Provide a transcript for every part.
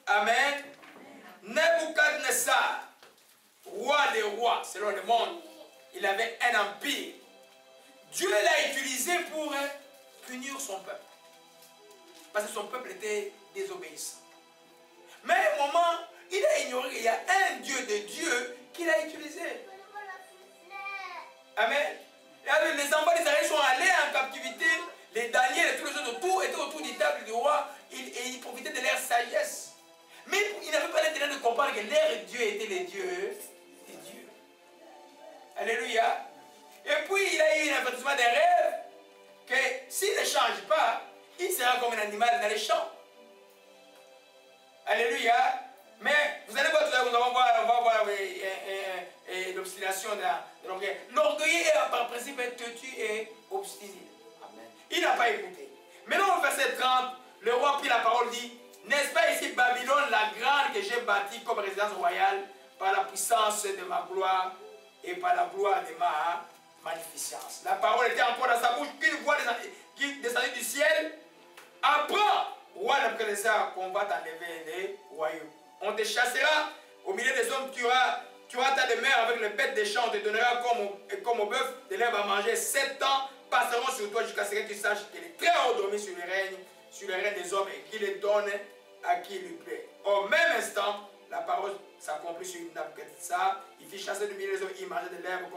Amen. Nebuchadnezzar, roi des rois, selon le monde, il avait un empire. Dieu l'a utilisé pour punir son peuple. Parce que son peuple était désobéissant. Mais à un moment, il a ignoré qu'il y a un Dieu de Dieu qu'il a utilisé. Amen. Les enfants d'Israël sont allés en captivité. Les Daniel et tous les autres autour étaient autour du table du roi. Et ils profitaient de leur sagesse. Mais ils n'avaient pas l'intérêt de comprendre que leur Dieu était les dieux des dieux. Alléluia. Et puis il a eu un avertissement des rêves que s'il ne change pas, il sera comme un animal dans les champs. Alléluia. Mais vous allez voir, on va voir l'obstination de l'orgueil. L'orgueil est par principe têtu et obstiné. Amen. Il n'a pas écouté. Maintenant au verset 30, le roi prit la parole, dit: n'est-ce pas ici Babylone la grande que j'ai bâtie comme résidence royale par la puissance de ma gloire et par la gloire de ma magnificence. La parole était encore dans sa bouche, qu'une voix qui descendait du ciel: apprends, roi Nebuchadnezzar, qu'on va t'enlever les royaumes. On te chassera au milieu des hommes, tu auras ta demeure avec les bêtes des champs, on te donnera comme au bœuf de l'herbe à manger. 7 ans passeront sur toi jusqu'à ce que tu saches qu'il est très haut dormi sur le règne des hommes et qu'il les donne à qui lui plaît. Au même instant, la parole s'accomplit sur Nebuchadnezzar. Il fit chasser du milieu des hommes, il mangeait de l'herbe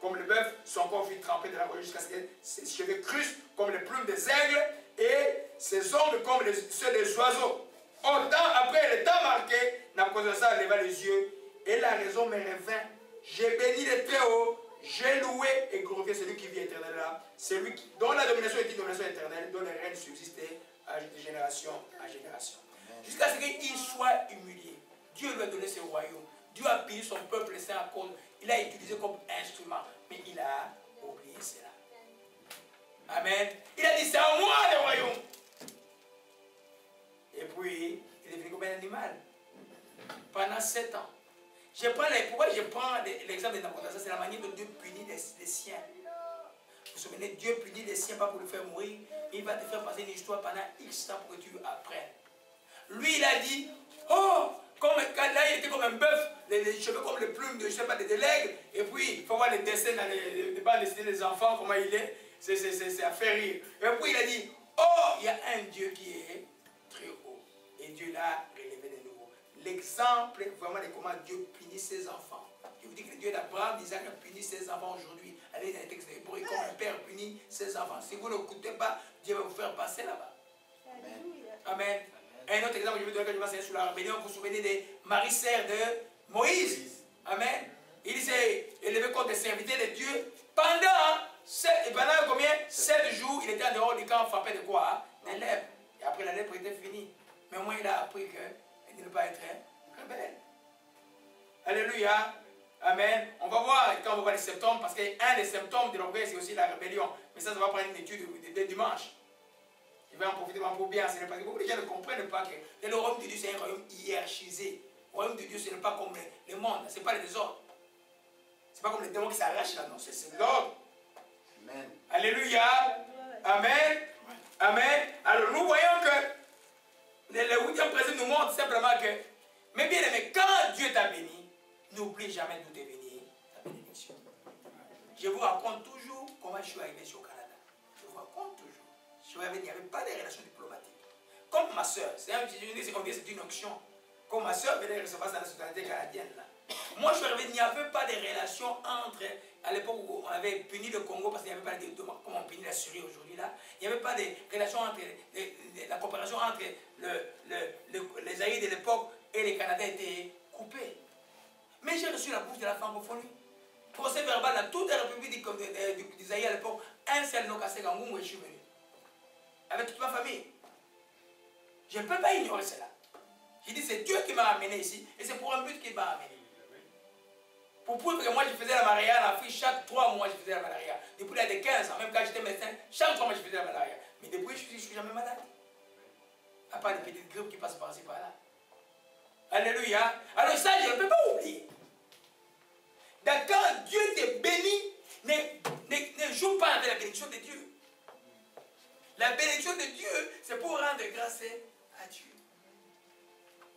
comme le bœuf. Son corps fut trempé de la rosée jusqu'à ce que ses cheveux crussent comme les plumes des aigles et ses ongles comme ceux des oiseaux. Autant après le temps marqué, Nebuchadnezzar leva les yeux et la raison me revint. J'ai béni le Très-Haut, j'ai loué et glorifié celui qui vit éternellement, celui dont la domination est une domination éternelle, dont le règne subsistait de génération en génération. Jusqu'à ce qu'il soit humilié. Dieu lui a donné ce royaume. Dieu a payé son peuple saint à cause. Il l'a utilisé comme instrument. Mais il a oublié cela. Amen. Il a dit: c'est à moi le royaume. Et puis, il est devenu comme un animal. Pendant 7 ans. Pourquoi je prends l'exemple de Nebuchadnezzar? C'est la manière dont Dieu punit les siens. Vous vous souvenez, Dieu punit les siens pas pour le faire mourir. Il va te faire passer une histoire pendant X temps pour que tu apprennes. Lui, il a dit: oh, là, il était comme un bœuf, les cheveux comme les plumes de, je sais pas, de l'aigle. Et puis, il faut voir les dessins dans les bandes dessinées des enfants, comment il est. C'est à faire rire. Et puis, il a dit: oh, il y a un Dieu qui est très haut. Et Dieu l'a relevé de nouveau. L'exemple vraiment de comment Dieu punit ses enfants. Je vous dis que le Dieu d'Abraham, d'Isaac a puni ses enfants aujourd'hui. Allez dans les textes hébreux, comme un père punit ses enfants. Si vous n'écoutez pas, Dieu va vous faire passer là-bas. Amen. Amen. Un autre exemple que je vais donner quand je vais enseigner sur la rébellion, vous vous souvenez de Marie-Sœur de Moïse. Amen. Il s'est élevé contre les serviteurs de Dieu. Pendant combien? 7 jours, il était en dehors du camp frappé de quoi? De lèpre. Et après la lèpre était finie. Mais au moins il a appris qu'il ne pas être rebelle. Alléluia. Amen. On va voir quand on va voir les symptômes, parce qu'un des symptômes de l'orgueil, c'est aussi la rébellion. Mais ça va prendre une étude dès dimanche. Je vais en profiter pour bien enseigner, parce que beaucoup de gens ne comprennent pas que le royaume de Dieu, c'est un royaume hiérarchisé. Le royaume de Dieu, ce n'est pas comme le monde, ce n'est pas les désordres. Ce n'est pas comme les démons qui s'arrachent là, non, c'est l'ordre. Amen. Alléluia. Amen. Amen. Alors nous voyons que le 8e principe nous montre simplement que, mais bien aimé, quand Dieu t'a béni, n'oublie jamais d'où t'es venu ta bénédiction. Je vous raconte toujours comment je suis arrivé au Canada. Je vous raconte toujours. Il n'y avait pas de relations diplomatiques. Comme ma soeur, c'est une onction. Comme ma soeur venait recevoir sa nationalité canadienne. Là. Moi, je suis arrivé, il n'y avait pas de relations entre, à l'époque où on avait puni le Congo, parce qu'il n'y avait pas de, comme on punit la Syrie aujourd'hui là, il n'y avait pas de relations entre, la coopération entre les alliés de l'époque et les Canadiens était coupée. Mais j'ai reçu la bouche de la francophonie. Procès verbal dans toute la République des alliés à l'époque, un seul nom cassé Gangoum et je suis venu. Avec toute ma famille. Je ne peux pas ignorer cela. J'ai dit, c'est Dieu qui m'a amené ici, et c'est pour un but qu'il m'a amené. Pour prouver que moi, je faisais la malaria en Afrique, chaque 3 mois, je faisais la malaria. Depuis l'âge de 15 ans, même quand j'étais médecin, chaque 3 mois, je faisais la malaria. Mais depuis, je ne suis jamais malade. À part des petites grippes qui passent par-ci, par-là. Alléluia. Alors ça, je ne peux pas oublier. Donc, quand Dieu te bénit, ne joue pas avec la bénédiction de Dieu. La bénédiction de Dieu, c'est pour rendre grâce à Dieu.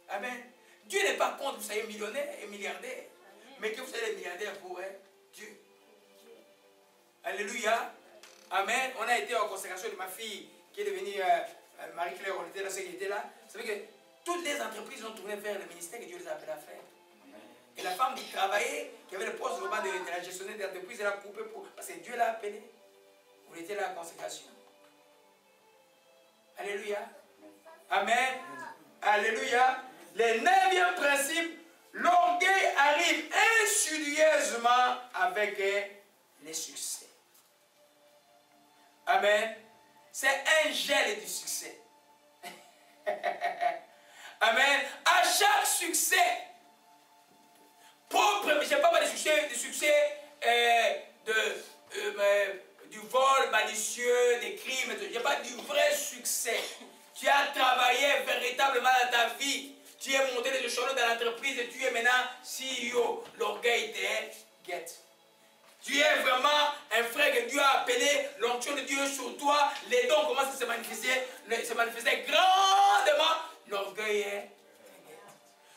Amen. Dieu n'est pas contre que vous soyez millionnaire et milliardaire, mais que vous soyez milliardaire pour Dieu. Alléluia. Amen. On a été en consécration de ma fille qui est devenue Marie-Claire, on était là, ceux qui étaient là. Vous savez que toutes les entreprises ont tourné vers le ministère que Dieu les a appelés à faire. Et la femme qui travaillait, qui avait le poste vraiment de la gestionnaire de l'entreprise, elle a coupé pour... Parce que Dieu l'a appelé. Vous étiez là en consécration. Alléluia. Amen. Alléluia. Le 9e principe, l'orgueil arrive insidieusement avec les succès. Amen. C'est un gel du succès. Amen. À chaque succès, propre, je ne parle pas du succès du vol malicieux, des crimes, je ne parle pas du vrai succès. Tu as travaillé véritablement dans ta vie. Tu es monté les échelons dans l'entreprise et tu es maintenant CEO. L'orgueil te guette. Tu es vraiment un frère que Dieu a appelé, l'onction de Dieu sur toi, les dons commencent à se manifester grandement. L'orgueil est...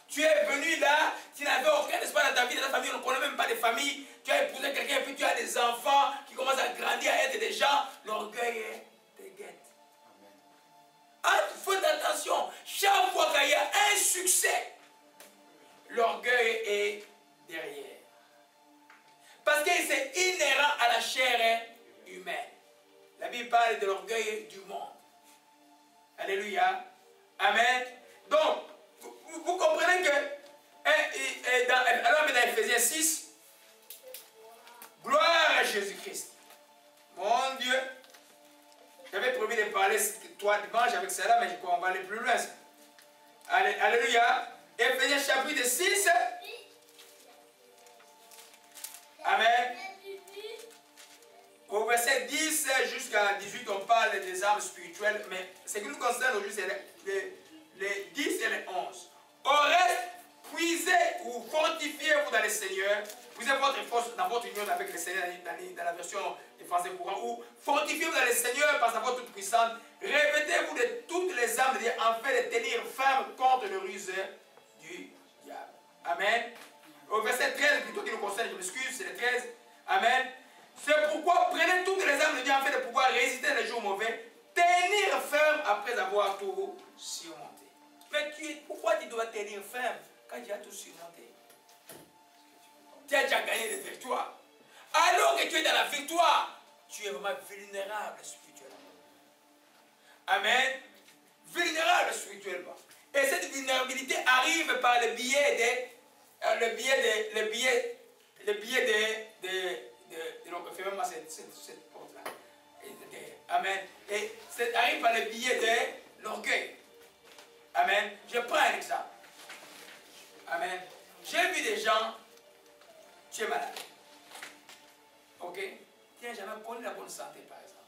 Tu es venu là, tu n'avais aucun espoir dans ta vie, dans ta famille, on ne connaît même pas de famille. Tu as épousé quelqu'un et puis tu as des enfants qui commencent à grandir, à être des gens. L'orgueil est te guette. Faites attention, chaque fois qu'il y a un succès, l'orgueil est derrière. Parce que c'est inhérent à la chair humaine. La Bible parle de l'orgueil du monde. Alléluia. Amen. Donc, vous comprenez que, alors dans Ephésiens 6, gloire à Jésus-Christ. Mon Dieu, j'avais promis de parler toi dimanche avec cela, mais on va aller plus loin. Alléluia. Ephésiens chapitre 6. Amen. Au verset 10 jusqu'à 18, on parle des armes spirituelles, mais ce qui nous concerne aujourd'hui, c'est les 10 et les 11. Au reste, puisez ou fortifiez-vous dans le Seigneur, puisez votre force dans votre union avec le Seigneur, dans la version des Français courants, ou fortifiez-vous dans le Seigneur par sa voix toute puissante, revêtez-vous de toutes les armes de Dieu, afin de tenir ferme contre le ruse du diable. Amen. Au verset 13, plutôt qui nous concerne, je m'excuse, c'est le 13. Amen. C'est pourquoi prenez toutes les armes de Dieu afin de pouvoir résister les jours mauvais, tenir ferme après avoir tout surmonté. Mais pourquoi tu dois tenir ferme quand tu as tout surmonté? Tu as déjà gagné des victoires. Alors que tu es dans la victoire, tu es vraiment vulnérable spirituellement. Amen. Vulnérable spirituellement. Et cette vulnérabilité arrive par le biais donc fais-moi cette porte-là. Amen. Et ça arrive par le biais de l'orgueil. Amen. Je prends un exemple. Amen. J'ai vu des gens, tu es malade. Ok? Tu n'as jamais connu la bonne santé, par exemple.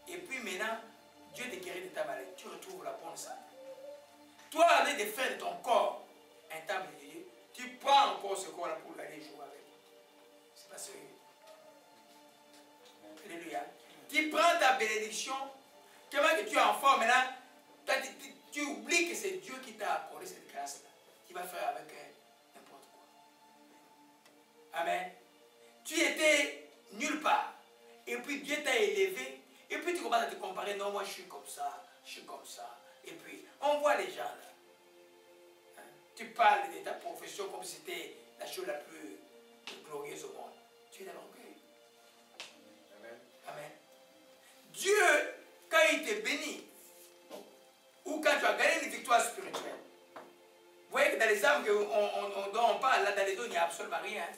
Et puis maintenant, Dieu te guérit de ta maladie. Tu retrouves la bonne santé. Toi, avec de faire de ton corps un temple de Dieu, tu prends encore ce corps-là pour aller jouer avec. C'est pas sérieux. Alléluia. Tu prends ta bénédiction, comment que tu es en forme maintenant, tu oublies que c'est Dieu qui t'a accordé cette grâce-là. Tu vas faire avec n'importe quoi. Amen. Tu étais nulle part. Et puis Dieu t'a élevé. Et puis tu commences à te comparer. Non, moi je suis comme ça. Je suis comme ça. Et puis on voit les gens là. Hein? Tu parles de ta profession comme si c'était la chose la plus glorieuse au monde. Tu es dans l'orgueil. Amen. Amen. Dieu, quand il te bénit, ou quand tu as gagné une victoire spirituelle, vous voyez que dans les armes dont on parle, là dans les dos, il n'y a absolument rien.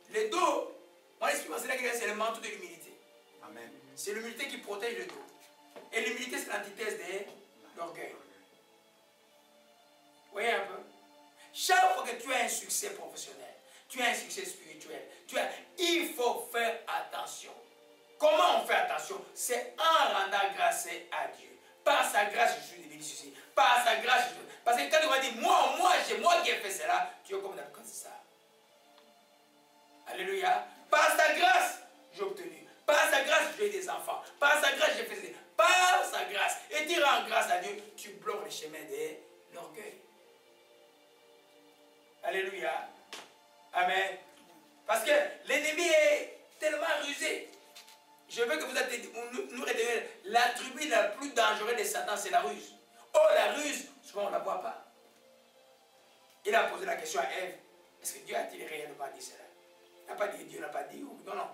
Les dos, mon esprit pensait que c'est le manteau de l'humilité. Amen. C'est l'humilité qui protège le dos. Et l'humilité, c'est l'antithèse de l'orgueil. Vous voyez un peu? Chaque fois que tu as un succès professionnel, tu as un succès spirituel, il faut faire attention. Comment on fait attention? C'est en rendant grâce à Dieu. Par sa grâce, je suis devenu ceci. Par sa grâce, je suis... Parce que quand tu vas dire, moi qui ai fait cela, tu es comme d'accord, c'est ça. Alléluia. Par sa grâce, j'ai obtenu. Par sa grâce, j'ai des enfants. Par sa grâce, j'ai fait ça. par sa grâce. Et tu rends grâce à Dieu, tu bloques le chemin de l'orgueil. Alléluia. Amen. Parce que l'ennemi est tellement rusé. Je veux que nous retenions l'attribut la plus dangereux de Satan, c'est la ruse. Oh, la ruse, souvent on ne la voit pas. Il a posé la question à Ève. Est-ce que Dieu a-t-il réellement dit cela? Il n'a pas dit, Dieu n'a pas dit. Non, non.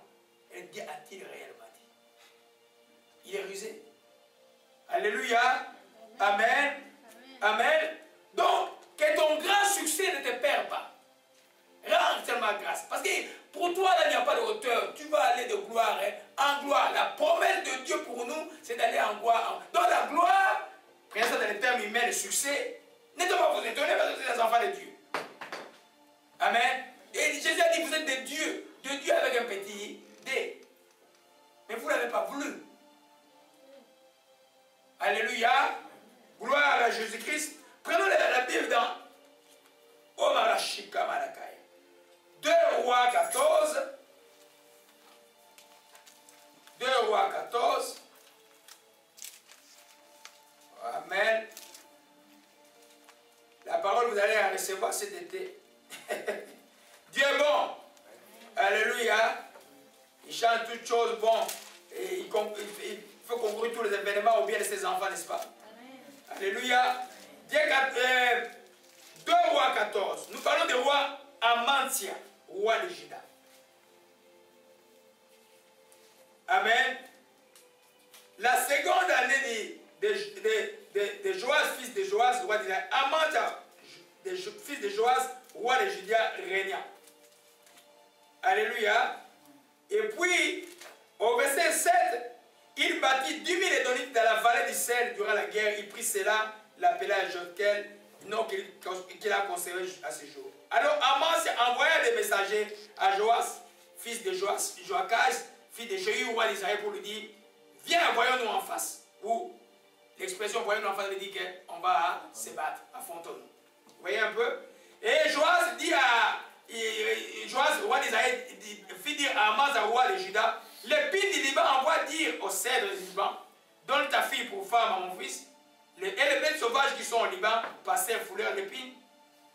Dieu a-t-il réellement dit? Il est rusé. Alléluia. Amen. Amen. Donc, que ton grand succès ne te perd pas. Rends tellement grâce. Parce que pour toi, là, il n'y a pas de hauteur. Tu vas aller de gloire en gloire. La promesse de Dieu pour nous, c'est d'aller en gloire. Dans la gloire, présent dans les termes humains, le succès, n'êtes pas vous étonner parce que vous êtes des enfants de Dieu. Amen. Et Jésus a dit, vous êtes des dieux. De Dieu avec un petit D. Mais vous ne l'avez pas voulu. Alléluia. Gloire à Jésus-Christ. Prenons la Bible dans Omarashika Malakai. 2 Rois 14. 2 Rois 14. Amen. La parole, vous allez la recevoir cet été. Dieu est bon. Alléluia. Il chante toutes choses bon. Et il faut conclure tous les événements au bien de ses enfants, n'est-ce pas? Amen. Alléluia. 2 Rois 14. Nous parlons du roi Amantia, roi de Juda. Amen. La seconde année de Joas, fils de Joas, roi d'Israël, Amantia, fils de Joas, roi de Juda, régna. Alléluia. Et puis, au verset 7, il bâtit 10 000 Édonites dans la vallée du Sel durant la guerre. Il prit cela, l'appela à Jotkel, nom qu'il a conservé à ce jour. Alors Amas envoya des messagers à Joas, fils de Joachaz, fils de Jéhu, roi d'Israël, pour lui dire, viens, voyons-nous en face. Ou l'expression voyons-nous en face veut dire qu'on va se battre, affrontons-nous. Vous voyez un peu? Et Joas dit à Joas, roi d'Israël, fit dire à Amas, roi de Juda, l'épine du Liban envoie dire au cèdre du Liban, donne ta fille pour femme à mon fils. Et les bêtes sauvages qui sont au Liban passèrent foulèrent l'épine.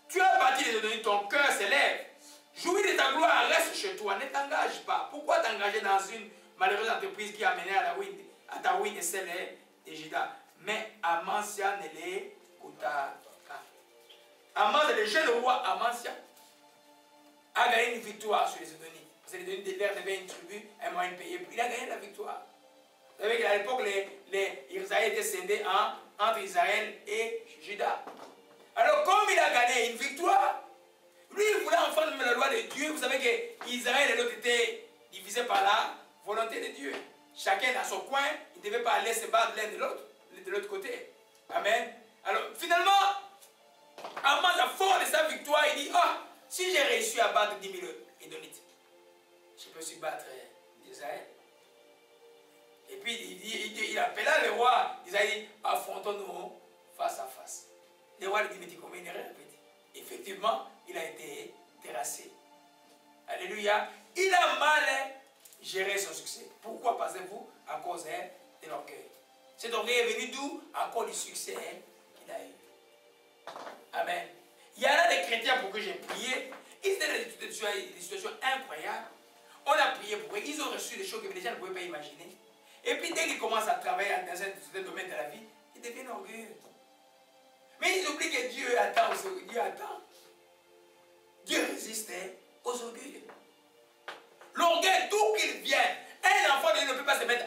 Tu as bâti les Édonites, ton cœur s'élève. Jouis de ta gloire, reste chez toi, ne t'engage pas. Pourquoi t'engager dans une malheureuse entreprise qui a mené à ta ruine et celle de Juda? Mais Amantia ne l'écouta pas. Amantia, le jeune roi Amantia, a gagné une victoire sur les Édonites. Parce que les Édonites devaient une tribu, un moyen de payer. Il a gagné la victoire. Vous savez qu'à l'époque, Israël était scindé entre Israël et Juda. Alors, comme il a gagné une victoire, lui, il voulait enfreindre la loi de Dieu. Vous savez qu'Israël et l'autre étaient divisés par la volonté de Dieu. Chacun dans son coin, il ne devait pas aller se battre l'un de l'autre côté. Amen. Alors, finalement, Amas, à fort de sa victoire, il dit, ah, si j'ai réussi à battre 10 000 Édonites, je peux aussi battre Israël. Et puis il appela le roi d'Israël, affrontons-nous face à face. Le roi lui dit, combien il est répété. Effectivement, il a été terrassé. Alléluia. Il a mal géré son succès. Pourquoi pensez-vous? À cause de l'orgueil. Cet orgueil est venu d'où? À cause du succès qu'il a eu. Amen. Il y en a des chrétiens pour que j'ai prié. Ils étaient dans des situations incroyables. On a prié pour eux. Ils ont reçu des choses que les gens ne pouvaient pas imaginer. Et puis dès qu'ils commencent à travailler dans un certain domaine de la vie, ils deviennent orgueilleux. Mais ils oublient que Dieu attend. Dieu attend. Dieu résiste aux orgueilleux. L'orgueil, d'où qu'il vienne, un enfant de Dieu ne peut pas se mettre